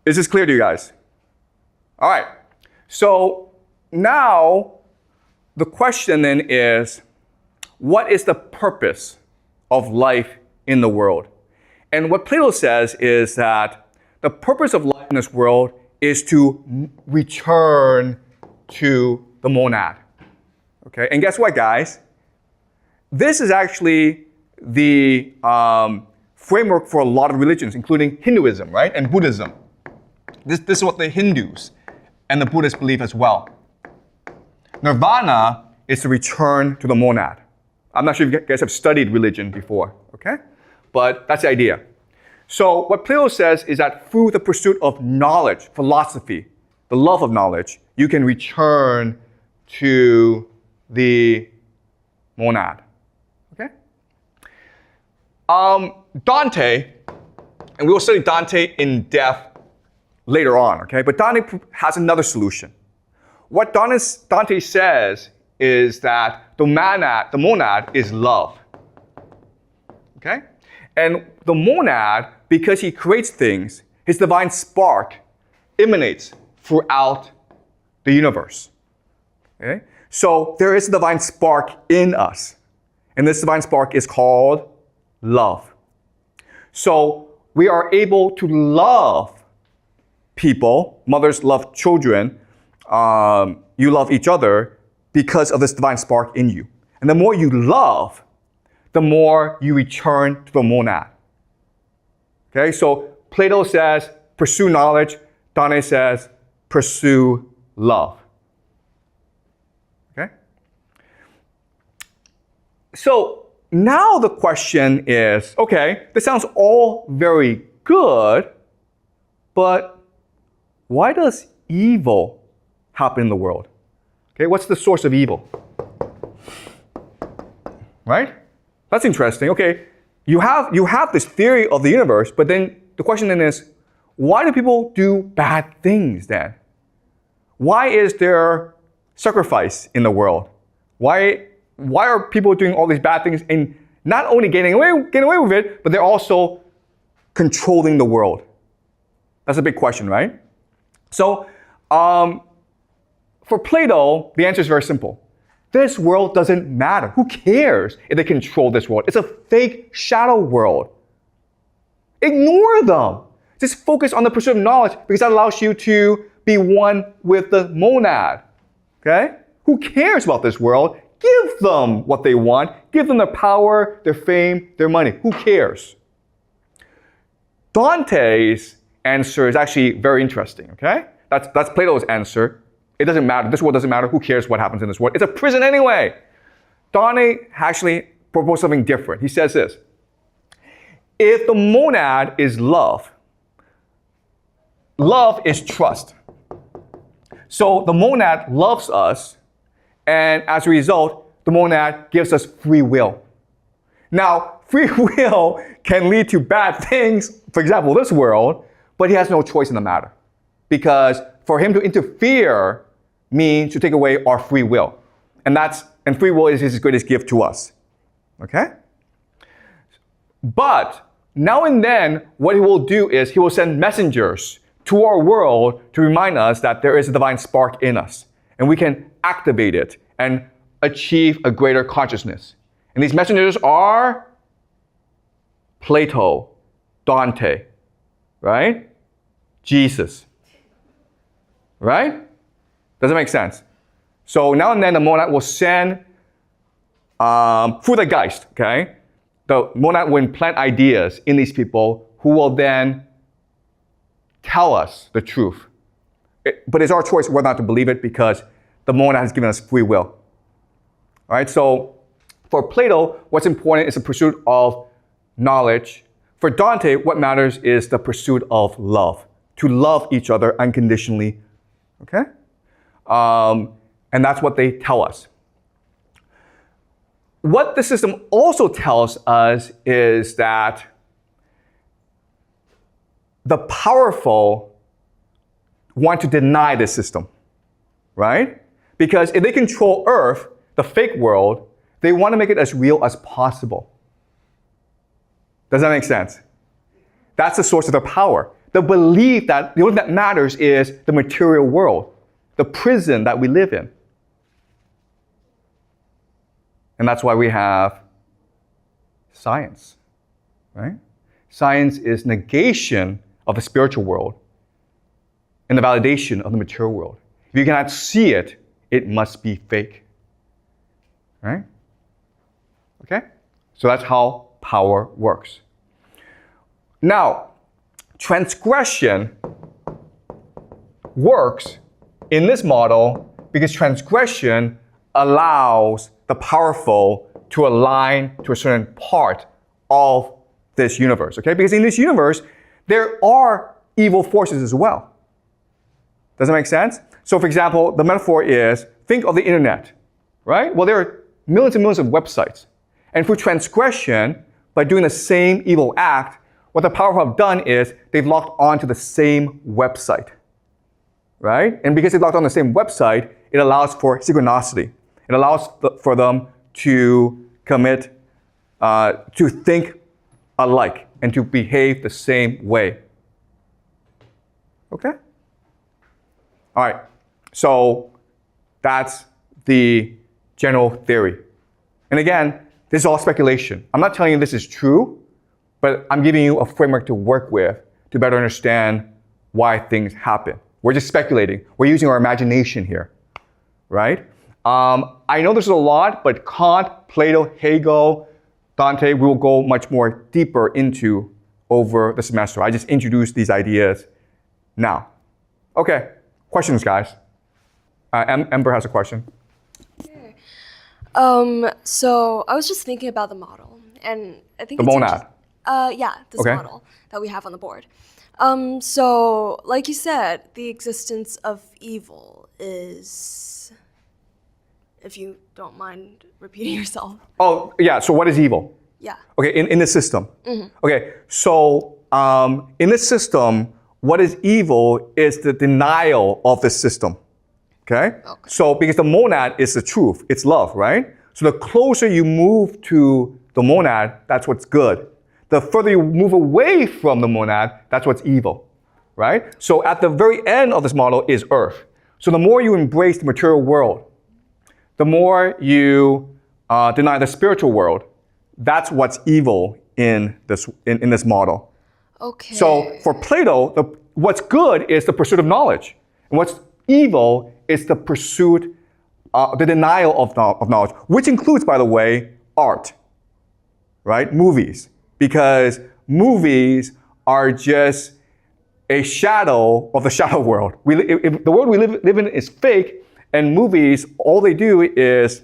Is this clear to you guys? All right. So now the question then is, what is the purpose of life in the world? And what Plato says is that the purpose of life in this world is to return to the monad. Okay, and guess what, guys? This is actually the framework for a lot of religions, including Hinduism, right, and Buddhism. This is what the Hindus and the Buddhists believe as well. Nirvana is to return to the monad. I'm not sure if you guys have studied religion before, okay? But that's the idea. So what Plato says is that through the pursuit of knowledge, philosophy, the love of knowledge, you can return to the monad. Okay? Dante, and we will study Dante in depth later on, okay? But Dante has another solution. What Dante says is that the monad is love. Okay? And the monad, because he creates things, his divine spark emanates throughout the universe. Okay? So there is a divine spark in us. And this divine spark is called love. So we are able to love people. Mothers love children. You love each other because of this divine spark in you. And the more you love, the more you return to the monad. Okay, so Plato says, pursue knowledge. Dante says, pursue love. Okay? So now the question is, okay, this sounds all very good, but why does evil happen in the world? Okay, what's the source of evil? Right? That's interesting. Okay, you have this theory of the universe, but then the question then is, why do people do bad things then? Why is there sacrifice in the world? Why are people doing all these bad things and not only getting away with it, but they're also controlling the world? That's a big question, right? So, for Plato, the answer is very simple. This world doesn't matter. Who cares if they control this world? It's a fake shadow world. Ignore them. Just focus on the pursuit of knowledge because that allows you to be one with the monad. Okay? Who cares about this world? Give them what they want. Give them their power, their fame, their money. Who cares? Dante's answer is actually very interesting, okay? That's Plato's answer. It doesn't matter. This world doesn't matter. Who cares what happens in this world? It's a prison anyway. Dante actually proposed something different. He says this. If the monad is love, love is trust. So the monad loves us, and as a result, the monad gives us free will. Now, free will can lead to bad things, for example, this world, but he has no choice in the matter. Because for him to interfere means to take away our free will. And free will is his greatest gift to us. Okay? But now and then, what he will do is he will send messengers to our world to remind us that there is a divine spark in us. And we can activate it and achieve a greater consciousness. And these messengers are Plato, Dante, right? Jesus, right? Does it make sense? So now and then the monad will send, through the Geist, okay? The monad will implant ideas in these people who will then tell us the truth. But it's our choice whether or not to believe it because the monad has given us free will. All right, so for Plato, what's important is the pursuit of knowledge. For Dante, what matters is the pursuit of love, to love each other unconditionally, okay? And that's what they tell us. What the system also tells us is that the powerful want to deny this system, right? Because if they control Earth, the fake world, they want to make it as real as possible. Does that make sense? That's the source of their power. The belief that the only thing that matters is the material world, the prison that we live in. And that's why we have science, right? Science is negation of the spiritual world and the validation of the material world. If you cannot see it, it must be fake, right? Okay? So that's how power works. Now, transgression works in this model because transgression allows the powerful to align to a certain part of this universe, okay? Because in this universe, there are evil forces as well. Does that make sense? So for example, the metaphor is, think of the internet, right? Well, there are millions and millions of websites. And through transgression, by doing the same evil act, what the powerful have done is they've locked onto the same website, right? And because they locked on the same website, it allows for synchronicity. It allows for them to commit, to think alike and to behave the same way. Okay? All right, so that's the general theory. And again, this is all speculation. I'm not telling you this is true, but I'm giving you a framework to work with to better understand why things happen. We're just speculating. We're using our imagination here, right? I know there's a lot, but Kant, Plato, Hegel, Dante, we will go much more deeper into over the semester. I just introduced these ideas now. Okay, questions, guys? Ember has a question. Sure. So I was just thinking about the model, and I think the monad. Yeah, this model that we have on the board. So, like you said, the existence of evil is, if you don't mind repeating yourself. Oh, yeah, so what is evil? Yeah. Okay, in this system. Mm-hmm. Okay, so in this system, what is evil is the denial of the system. Okay? So because the monad is the truth, it's love, right? So the closer you move to the monad, that's what's good. The further you move away from the monad, that's what's evil, right? So at the very end of this model is Earth. So the more you embrace the material world, the more you deny the spiritual world, that's what's evil in this model. Okay. So for Plato, what's good is the pursuit of knowledge. And what's evil is the pursuit, the denial of knowledge, which includes, by the way, art, right? Movies. Because movies are just a shadow of the shadow world. If the world we live in is fake, and movies, all they do is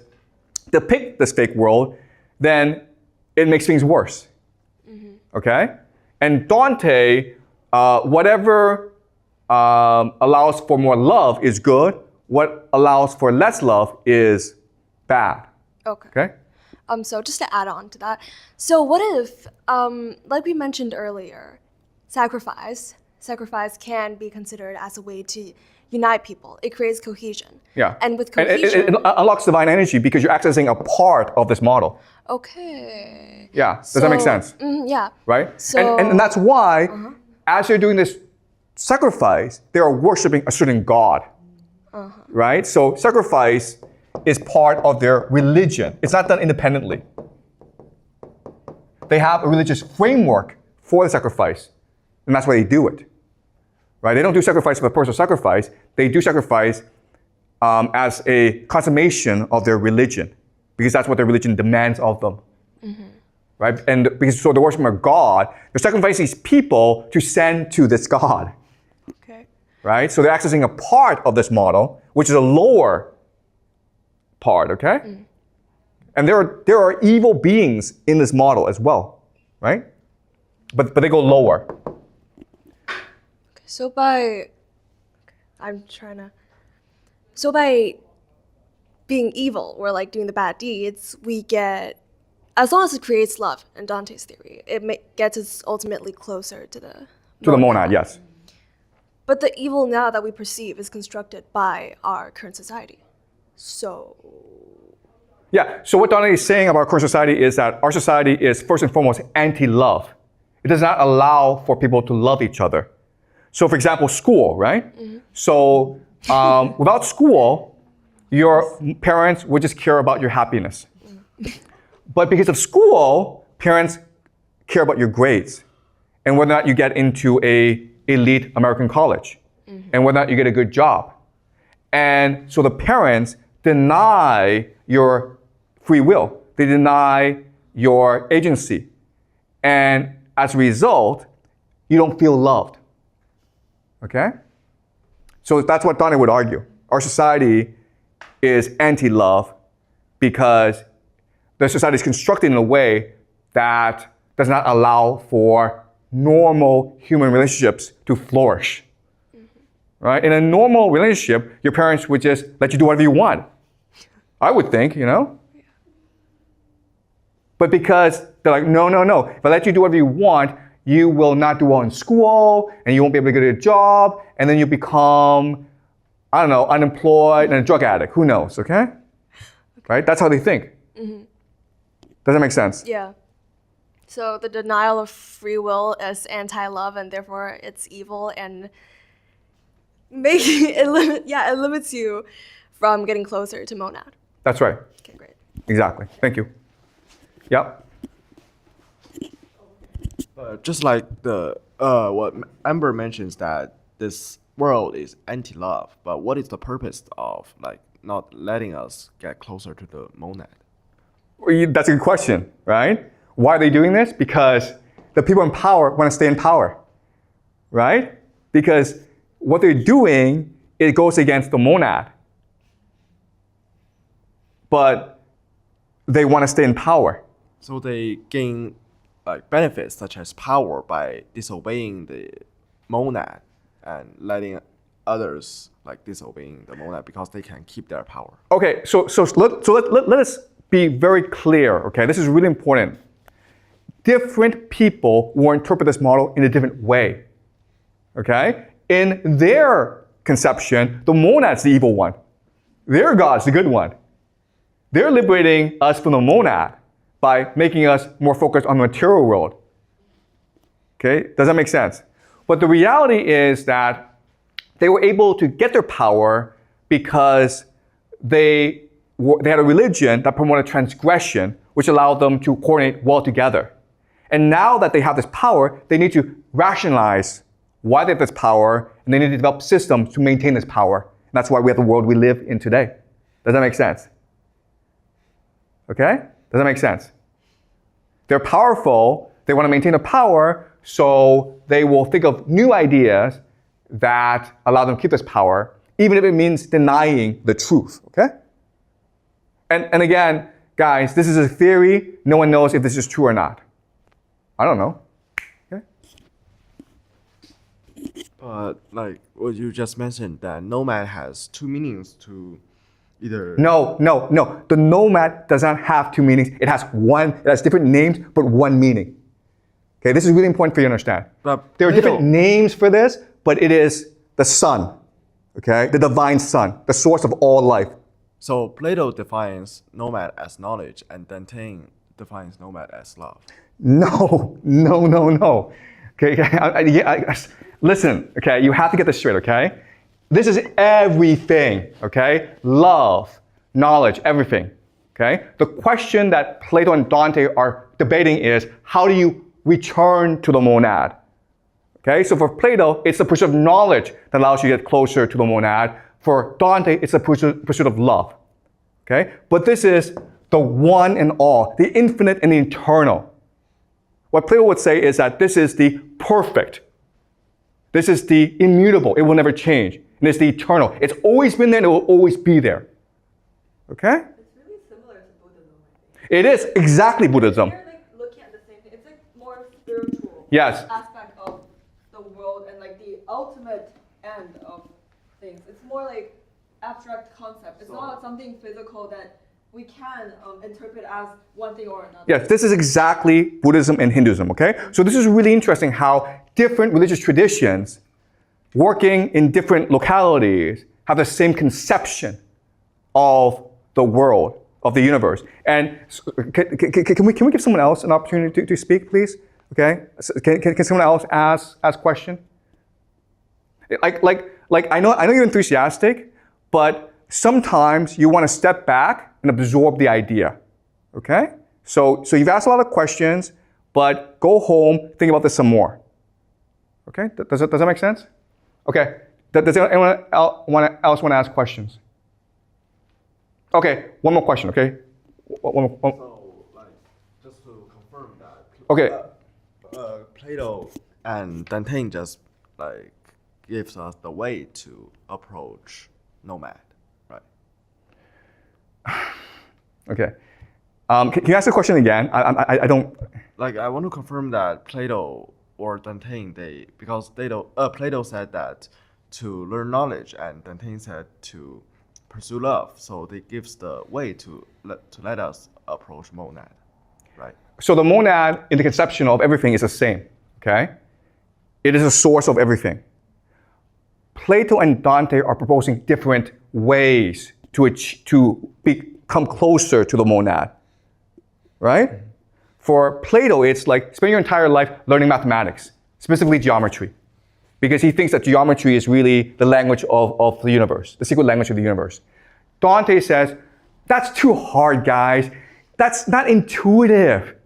depict this fake world, then it makes things worse. Okay? And Dante, whatever allows for more love is good. What allows for less love is bad. Okay? So just to add on to that, so what if, like we mentioned earlier, sacrifice can be considered as a way to unite people. It creates cohesion. Yeah. And with cohesion... It unlocks divine energy because you're accessing a part of this model. Okay. Yeah. Does that make sense? Yeah. Right? So, and that's why, as you're doing this sacrifice, they are worshiping a certain God. Right? So sacrifice is part of their religion. It's not done independently. They have a religious framework for the sacrifice, and that's why they do it. Right? They don't do sacrifice for the personal sacrifice. They do sacrifice as a consummation of their religion, because that's what their religion demands of them. Right? And because so they're worshiping a God, they're sacrificing these people to send to this God. Okay. Right? So they're accessing a part of this model, which is a lower part, okay? And there are evil beings in this model as well, right? But they go lower. So by being evil or like doing the bad deeds, we get, as long as it creates love in Dante's theory, it gets us ultimately closer to the monad, yes. But the evil now that we perceive is constructed by our current society. So... Yeah, so what Dante is saying about our current society is that our society is first and foremost anti-love. It does not allow for people to love each other. So for example, school, right? So without school, your parents would just care about your happiness. But because of school, parents care about your grades and whether or not you get into a elite American college and whether or not you get a good job. And so the parents deny your free will. They deny your agency. And as a result, you don't feel loved. Okay? So that's what Dante would argue. Our society is anti-love because the society is constructed in a way that does not allow for normal human relationships to flourish. Right? In a normal relationship, your parents would just let you do whatever you want. I would think, you know? But because they're like, no. If I let you do whatever you want, you will not do well in school, and you won't be able to get a job, and then you become, I don't know, unemployed and a drug addict. Who knows, okay? Right? That's how they think. Does that make sense? Yeah. So the denial of free will is anti-love, and therefore it's evil, and it limits you from getting closer to monad. That's right. Okay, great. Exactly. Thank you. Yep. Just like what Amber mentions that this world is anti-love, but what is the purpose of like not letting us get closer to the monad? That's a good question, right? Why are they doing this? Because the people in power want to stay in power, right? Because what they're doing, it goes against the monad. But they want to stay in power. So they gain like benefits such as power by disobeying the monad and letting others like disobeying the monad because they can keep their power. Okay, so let us be very clear, okay? This is really important. Different people will interpret this model in a different way, okay? In their conception, the monad's the evil one. Their God's the good one. They're liberating us from the monad by making us more focused on the material world. Okay, does that make sense? But the reality is that they were able to get their power because they had a religion that promoted transgression, which allowed them to coordinate well together. And now that they have this power, they need to rationalize why they have this power, and they need to develop systems to maintain this power. And that's why we have the world we live in today. Does that make sense? Okay? Does that make sense? They're powerful, they want to maintain the power, so they will think of new ideas that allow them to keep this power, even if it means denying the truth, okay? And again, guys, this is a theory. No one knows if this is true or not. I don't know. Okay? But like what you just mentioned, that nomad has two meanings to either. No. The nomad does not have two meanings. It has different names, but one meaning. Okay, this is really important for you to understand. But There are Plato- different names for this, but it is the sun, okay? The divine sun, the source of all life. So Plato defines nomad as knowledge, and Dante defines nomad as love. No. Okay, listen, okay, you have to get this straight, okay? This is everything, okay? Love, knowledge, everything, okay? The question that Plato and Dante are debating is, how do you return to the monad? Okay, so for Plato, it's the pursuit of knowledge that allows you to get closer to the monad. For Dante, it's the pursuit of love. Okay, but this is the one and all, the infinite and the eternal. What Plato would say is that this is the perfect. This is the immutable. It will never change. And it's the eternal. It's always been there and it will always be there. Okay? It's really similar to Buddhism, I think. It is exactly Buddhism. They're like looking at the same thing. It's like more spiritual Yes. aspect of the world and like the ultimate end of things. It's more like abstract concept. It's not something physical that we can interpret as one thing or another. Yes, this is exactly Buddhism and Hinduism, okay? So this is really interesting how different religious traditions working in different localities have the same conception of the world, of the universe. And can we give someone else an opportunity to speak, please? Okay? Can someone else ask question? Like I know you're enthusiastic, but sometimes you want to step back and absorb the idea. Okay? So you've asked a lot of questions, but go home, think about this some more. Okay? Does that make sense? Okay. Does anyone else want to ask questions? Okay, one more question, okay? One. So, like, just to confirm that. Okay. Plato and Dante just like gives us the way to approach nomad, right? Okay. Can you ask the question again? I don't. Like, I want to confirm that Plato or Dante, because Plato said that to learn knowledge, and Dante said to pursue love. So they gives the way to let us approach monad, right? So the monad in the conception of everything is the same, okay? It is the source of everything. Plato and Dante are proposing different ways to become closer to the monad, right? For Plato, it's like spend your entire life learning mathematics, specifically geometry, because he thinks that geometry is really the language of the universe, the secret language of the universe. Dante says, that's too hard, guys. That's not intuitive.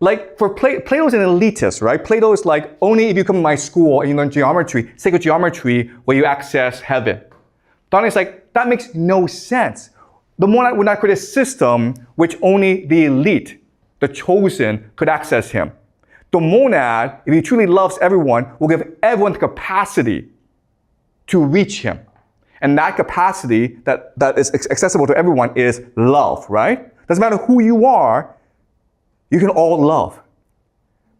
Like for Plato's an elitist, right? Plato is like, only if you come to my school and you learn geometry, sacred geometry, will you access heaven. Dante's like, that makes no sense. The monad would not create a system which only the elite, the chosen, could access him. The monad, if he truly loves everyone, will give everyone the capacity to reach him. And that capacity that is accessible to everyone is love, right? Doesn't matter who you are, you can all love.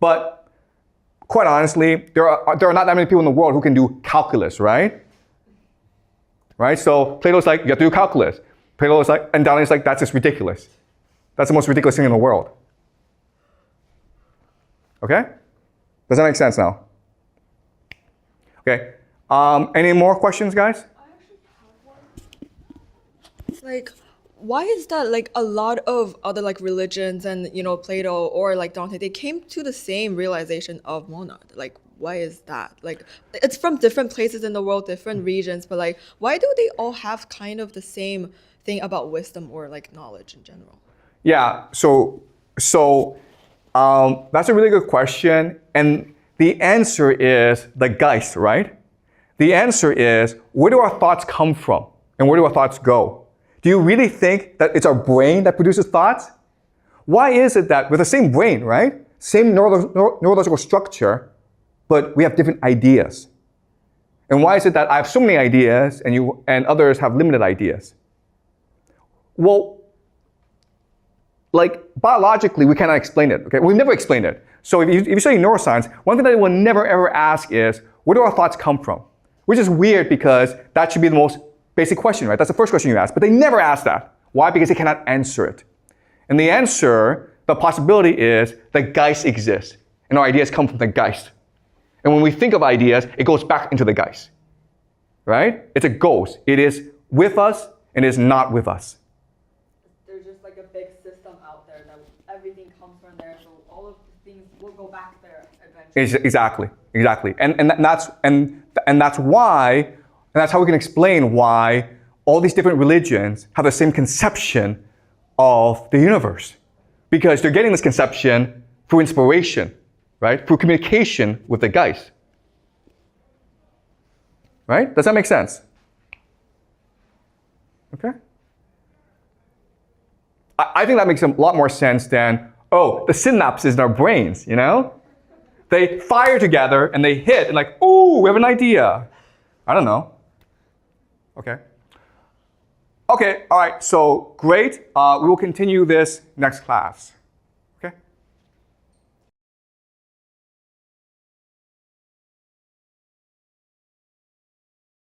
But quite honestly, there are not that many people in the world who can do calculus, right? Right? So Plato's like, you have to do calculus. Plato is like, and Dante's like, that's just ridiculous. That's the most ridiculous thing in the world. Okay? Does that make sense now? Okay. Any more questions, guys? I actually have one. Like, why is that like a lot of other like religions and, you know, Plato or like Dante, they came to the same realization of monad? Like, why is that? Like, it's from different places in the world, different regions, but like, why do they all have kind of the same thing about wisdom or like knowledge in general? Yeah, so that's a really good question. And the answer is the Geist, right? The answer is, where do our thoughts come from? And where do our thoughts go? Do you really think that it's our brain that produces thoughts? Why is it that with the same brain, right? Same neurological structure, but we have different ideas? And why is it that I have so many ideas and others have limited ideas? Well, like biologically, we cannot explain it, okay? We've never explained it. So if you study neuroscience, one thing that they will never ever ask is, where do our thoughts come from? Which is weird because that should be the most basic question, right? That's the first question you ask, but they never ask that. Why? Because they cannot answer it. And the answer, the possibility is the Geist exists, and our ideas come from the Geist. And when we think of ideas, it goes back into the Geist, right? It's a ghost. It is with us and is not with us. There's just like a big system out there that everything comes from there, so all of the things will go back there eventually. Exactly. And that's why, and that's how we can explain why all these different religions have the same conception of the universe. Because they're getting this conception through inspiration, right? Through communication with the Geist. Right? Does that make sense? Okay? I think that makes a lot more sense than, oh, the synapses in our brains, you know? They fire together and they hit and like, ooh, we have an idea. I don't know. Okay. Okay, all right, so great. We will continue this next class.